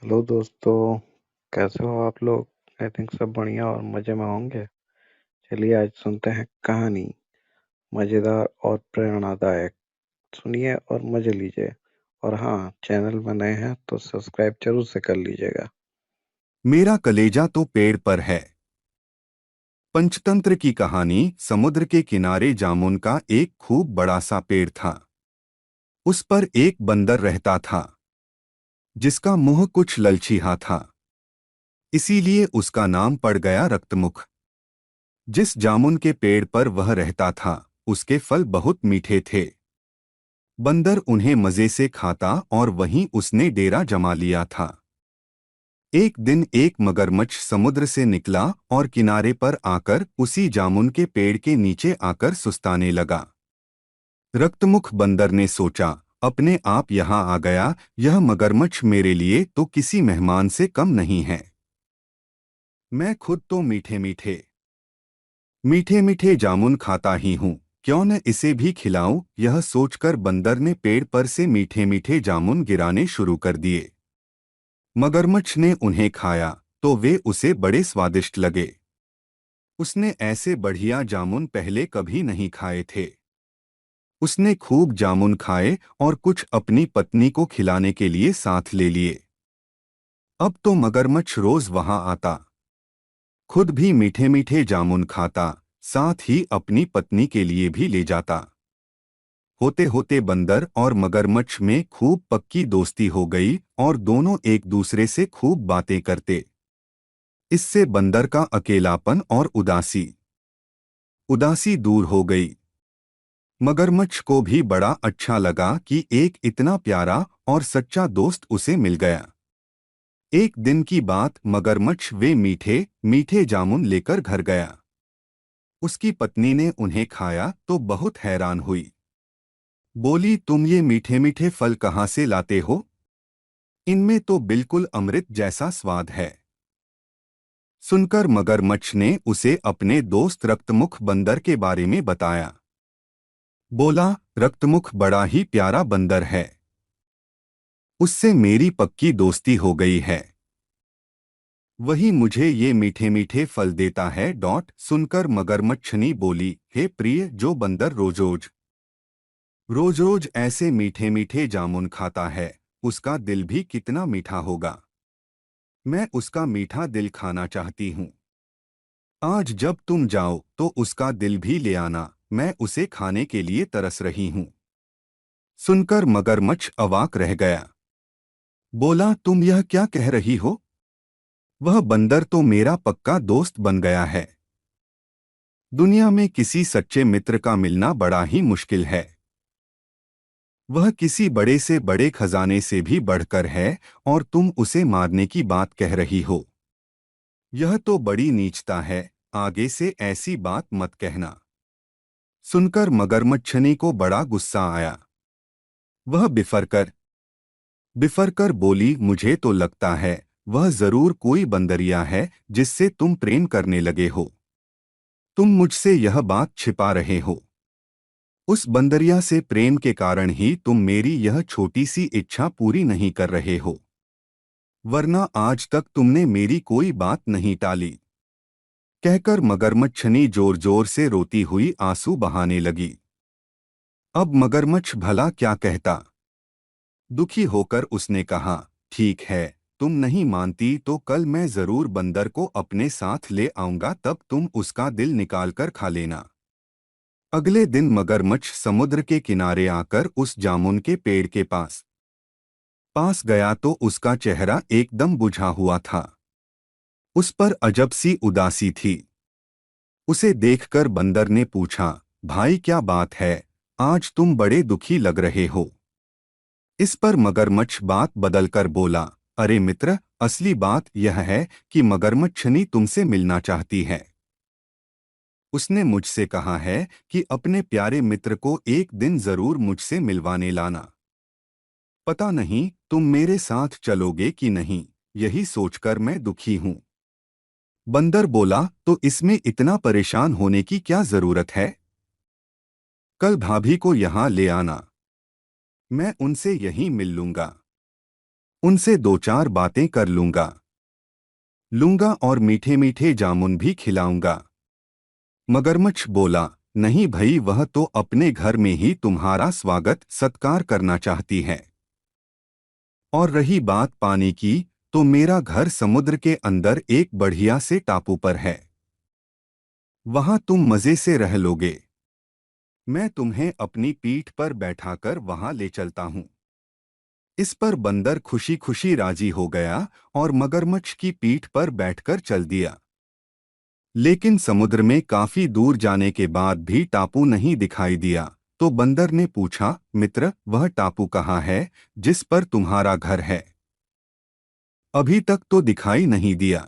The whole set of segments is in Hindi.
हेलो दोस्तों। कैसे हो आप लोग? आई थिंक सब बढ़िया और मज़े में होंगे। चलिए आज सुनते हैं कहानी, मज़ेदार और प्रेरणादायक। सुनिए और मज़े लीजिए। और हाँ, चैनल में नए हैं तो सब्सक्राइब जरूर से कर लीजिएगा। मेरा कलेजा तो पेड़ पर है। पंचतंत्र की कहानी। समुद्र के किनारे जामुन का एक खूब बड़ा सा पेड़ था। उस पर एक बंदर रहता था जिसका मुंह कुछ ललचीहा था। इसीलिए उसका नाम पड़ गया रक्तमुख। जिस जामुन के पेड़ पर वह रहता था उसके फल बहुत मीठे थे। बंदर उन्हें मजे से खाता और वहीं उसने डेरा जमा लिया था। एक दिन एक मगरमच्छ समुद्र से निकला और किनारे पर आकर उसी जामुन के पेड़ के नीचे आकर सुस्ताने लगा। रक्तमुख बंदर ने सोचा, अपने आप यहाँ आ गया, यह मगरमच्छ मेरे लिए तो किसी मेहमान से कम नहीं है। मैं खुद तो मीठे मीठे मीठे मीठे जामुन खाता ही हूँ, क्यों न इसे भी खिलाऊं। यह सोचकर बंदर ने पेड़ पर से मीठे मीठे जामुन गिराने शुरू कर दिए। मगरमच्छ ने उन्हें खाया तो वे उसे बड़े स्वादिष्ट लगे। उसने ऐसे बढ़िया जामुन पहले कभी नहीं खाए थे। उसने खूब जामुन खाए और कुछ अपनी पत्नी को खिलाने के लिए साथ ले लिए। अब तो मगरमच्छ रोज वहां आता, खुद भी मीठे मीठे जामुन खाता, साथ ही अपनी पत्नी के लिए भी ले जाता। होते होते बंदर और मगरमच्छ में खूब पक्की दोस्ती हो गई और दोनों एक दूसरे से खूब बातें करते। इससे बंदर का अकेलापन और उदासी उदासी दूर हो गई। मगरमच्छ को भी बड़ा अच्छा लगा कि एक इतना प्यारा और सच्चा दोस्त उसे मिल गया। एक दिन की बात, मगरमच्छ वे मीठे मीठे जामुन लेकर घर गया। उसकी पत्नी ने उन्हें खाया तो बहुत हैरान हुई। बोली, तुम ये मीठे मीठे फल कहाँ से लाते हो? इनमें तो बिल्कुल अमृत जैसा स्वाद है। सुनकर मगरमच्छ ने उसे अपने दोस्त रक्तमुख बंदर के बारे में बताया। बोला, रक्तमुख बड़ा ही प्यारा बंदर है, उससे मेरी पक्की दोस्ती हो गई है। वही मुझे ये मीठे मीठे फल देता है। सुनकर मगरमच्छनी बोली, हे प्रिय, जो बंदर रोज रोज रोज रोज ऐसे मीठे मीठे जामुन खाता है, उसका दिल भी कितना मीठा होगा। मैं उसका मीठा दिल खाना चाहती हूँ। आज जब तुम जाओ तो उसका दिल भी ले आना, मैं उसे खाने के लिए तरस रही हूँ। सुनकर मगरमच्छ अवाक रह गया। बोला, तुम यह क्या कह रही हो? वह बंदर तो मेरा पक्का दोस्त बन गया है। दुनिया में किसी सच्चे मित्र का मिलना बड़ा ही मुश्किल है। वह किसी बड़े से बड़े खजाने से भी बढ़कर है और तुम उसे मारने की बात कह रही हो। यह तो बड़ी नीचता है, आगे से ऐसी बात मत कहना। सुनकर मगरमच्छनी को बड़ा गुस्सा आया। वह बिफर कर बोली, मुझे तो लगता है वह जरूर कोई बंदरिया है जिससे तुम प्रेम करने लगे हो। तुम मुझसे यह बात छिपा रहे हो। उस बंदरिया से प्रेम के कारण ही तुम मेरी यह छोटी सी इच्छा पूरी नहीं कर रहे हो, वरना आज तक तुमने मेरी कोई बात नहीं टाली। कहकर मगरमच्छनी जोर जोर से रोती हुई आंसू बहाने लगी। अब मगरमच्छ भला क्या कहता। दुखी होकर उसने कहा, ठीक है, तुम नहीं मानती तो कल मैं जरूर बंदर को अपने साथ ले आऊंगा, तब तुम उसका दिल निकालकर खा लेना। अगले दिन मगरमच्छ समुद्र के किनारे आकर उस जामुन के पेड़ के पास गया तो उसका चेहरा एकदम बुझा हुआ था। उस पर अजब सी उदासी थी। उसे देखकर बंदर ने पूछा, भाई क्या बात है, आज तुम बड़े दुखी लग रहे हो। इस पर मगरमच्छ बात बदलकर बोला, अरे मित्र, असली बात यह है कि मगरमच्छनी तुमसे मिलना चाहती है। उसने मुझसे कहा है कि अपने प्यारे मित्र को एक दिन जरूर मुझसे मिलवाने लाना। पता नहीं तुम मेरे साथ चलोगे कि नहीं, यही सोचकर मैं दुखी हूँ। बंदर बोला, तो इसमें इतना परेशान होने की क्या जरूरत है? कल भाभी को यहाँ ले आना, मैं उनसे यहीं मिल लूंगा। उनसे दो चार बातें कर लूंगा लूंगा और मीठे मीठे जामुन भी खिलाऊंगा। मगरमच्छ बोला, नहीं भई, वह तो अपने घर में ही तुम्हारा स्वागत सत्कार करना चाहती है। और रही बात पानी की, तो मेरा घर समुद्र के अंदर एक बढ़िया से टापू पर है। वहां तुम मजे से रह लोगे। मैं तुम्हें अपनी पीठ पर बैठाकर वहां ले चलता हूं। इस पर बंदर खुशी खुशी राजी हो गया और मगरमच्छ की पीठ पर बैठकर चल दिया। लेकिन समुद्र में काफी दूर जाने के बाद भी टापू नहीं दिखाई दिया, तो बंदर ने पूछा, मित्र, वह टापू कहाँ है जिस पर तुम्हारा घर है? अभी तक तो दिखाई नहीं दिया।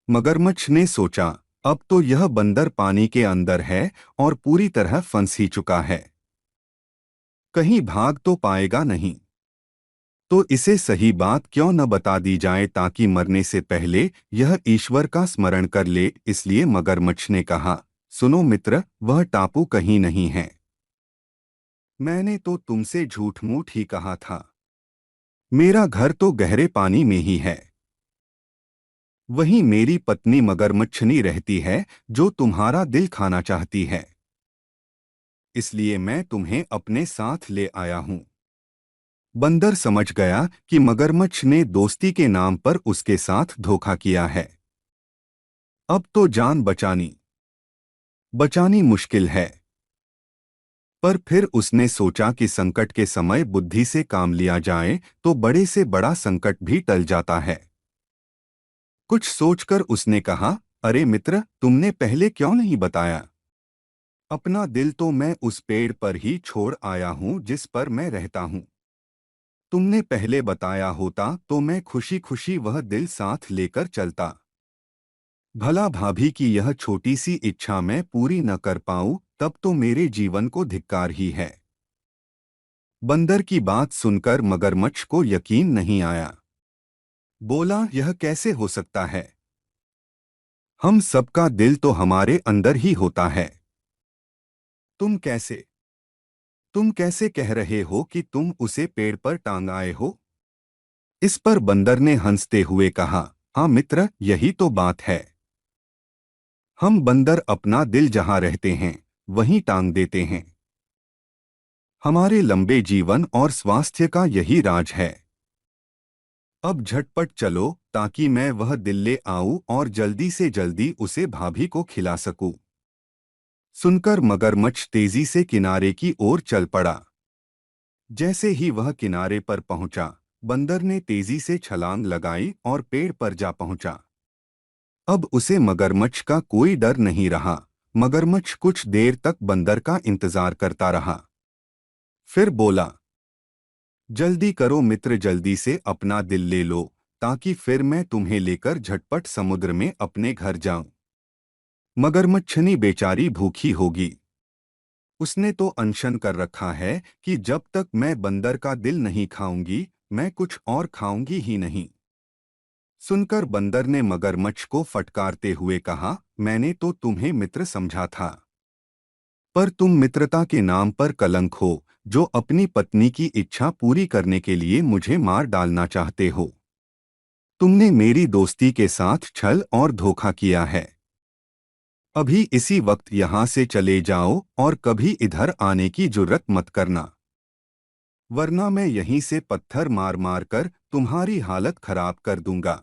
मगरमच्छ ने सोचा, अब तो यह बंदर पानी के अंदर है और पूरी तरह फंस ही चुका है, कहीं भाग तो पाएगा नहीं। तो इसे सही बात क्यों न बता दी जाए ताकि मरने से पहले यह ईश्वर का स्मरण कर ले। इसलिए मगरमच्छ ने कहा, सुनो मित्र, वह टापू कहीं नहीं है। मैंने तो तुमसे झूठ मूठ ही कहा था। मेरा घर तो गहरे पानी में ही है। वहीं मेरी पत्नी मगरमच्छनी रहती है जो तुम्हारा दिल खाना चाहती है। इसलिए मैं तुम्हें अपने साथ ले आया हूं। बंदर समझ गया कि मगरमच्छ ने दोस्ती के नाम पर उसके साथ धोखा किया है। अब तो जान बचानी बचानी मुश्किल है। पर फिर उसने सोचा कि संकट के समय बुद्धि से काम लिया जाए तो बड़े से बड़ा संकट भी टल जाता है। कुछ सोचकर उसने कहा, अरे मित्र, तुमने पहले क्यों नहीं बताया? अपना दिल तो मैं उस पेड़ पर ही छोड़ आया हूं जिस पर मैं रहता हूं। तुमने पहले बताया होता तो मैं खुशी खुशी वह दिल साथ लेकर चलता। भला भाभी की यह छोटी सी इच्छा मैं पूरी न कर पाऊं तब तो मेरे जीवन को धिक्कार ही है। बंदर की बात सुनकर मगरमच्छ को यकीन नहीं आया। बोला, यह कैसे हो सकता है? हम सबका दिल तो हमारे अंदर ही होता है। तुम कैसे तुम कैसे कह रहे हो कि तुम उसे पेड़ पर टांग आए हो? इस पर बंदर ने हंसते हुए कहा, हाँ मित्र, यही तो बात है। हम बंदर अपना दिल जहां रहते हैं वहीं टांग देते हैं। हमारे लंबे जीवन और स्वास्थ्य का यही राज है। अब झटपट चलो ताकि मैं वह दिल ले आऊं और जल्दी से जल्दी उसे भाभी को खिला सकूं। सुनकर मगरमच्छ तेजी से किनारे की ओर चल पड़ा। जैसे ही वह किनारे पर पहुंचा, बंदर ने तेजी से छलांग लगाई और पेड़ पर जा पहुंचा। अब उसे मगरमच्छ का कोई डर नहीं रहा। मगरमच्छ कुछ देर तक बंदर का इंतजार करता रहा। फिर बोला, जल्दी करो मित्र, जल्दी से अपना दिल ले लो ताकि फिर मैं तुम्हें लेकर झटपट समुद्र में अपने घर जाऊं। मगरमच्छनी बेचारी भूखी होगी। उसने तो अनशन कर रखा है कि जब तक मैं बंदर का दिल नहीं खाऊंगी मैं कुछ और खाऊंगी ही नहीं। सुनकर बंदर ने मगरमच्छ को फटकारते हुए कहा, मैंने तो तुम्हें मित्र समझा था, पर तुम मित्रता के नाम पर कलंक हो जो अपनी पत्नी की इच्छा पूरी करने के लिए मुझे मार डालना चाहते हो। तुमने मेरी दोस्ती के साथ छल और धोखा किया है। अभी इसी वक्त यहाँ से चले जाओ और कभी इधर आने की जुर्रत मत करना, वरना मैं यहीं से पत्थर मार मार कर तुम्हारी हालत खराब कर दूंगा।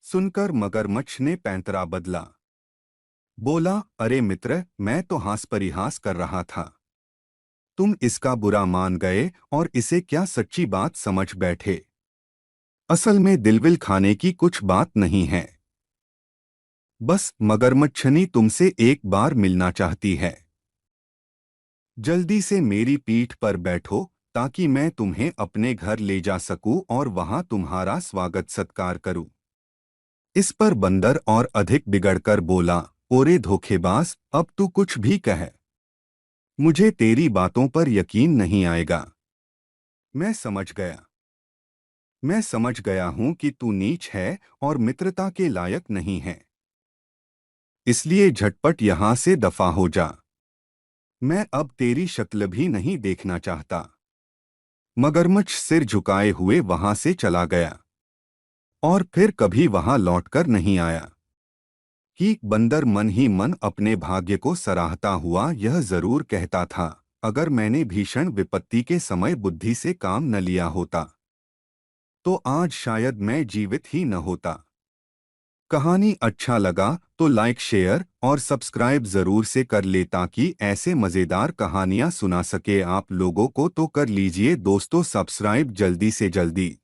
सुनकर मगरमच्छ ने पैंतरा बदला। बोला, अरे मित्र, मैं तो हास परिहास कर रहा था। तुम इसका बुरा मान गए और इसे क्या सच्ची बात समझ बैठे। असल में दिलविल खाने की कुछ बात नहीं है। बस मगरमच्छनी तुमसे एक बार मिलना चाहती है। जल्दी से मेरी पीठ पर बैठो ताकि मैं तुम्हें अपने घर ले जा सकूं और वहां तुम्हारा स्वागत सत्कार करूं। इस पर बंदर और अधिक बिगड़कर बोला, ओरे धोखेबाज, अब तू कुछ भी कह, मुझे तेरी बातों पर यकीन नहीं आएगा। मैं समझ गया मैं समझ गया हूं कि तू नीच है और मित्रता के लायक नहीं है। इसलिए झटपट यहां से दफा हो जा। मैं अब तेरी शक्ल भी नहीं देखना चाहता। मगरमच्छ सिर झुकाए हुए वहां से चला गया और फिर कभी वहां लौटकर नहीं आया। कि बंदर मन ही मन अपने भाग्य को सराहता हुआ यह जरूर कहता था, अगर मैंने भीषण विपत्ति के समय बुद्धि से काम न लिया होता तो आज शायद मैं जीवित ही न होता। कहानी अच्छा लगा तो लाइक शेयर और सब्सक्राइब जरूर से कर ले ताकि ऐसे मजेदार कहानियां सुना सके आप लोगों को। तो कर लीजिए दोस्तों सब्सक्राइब जल्दी से जल्दी।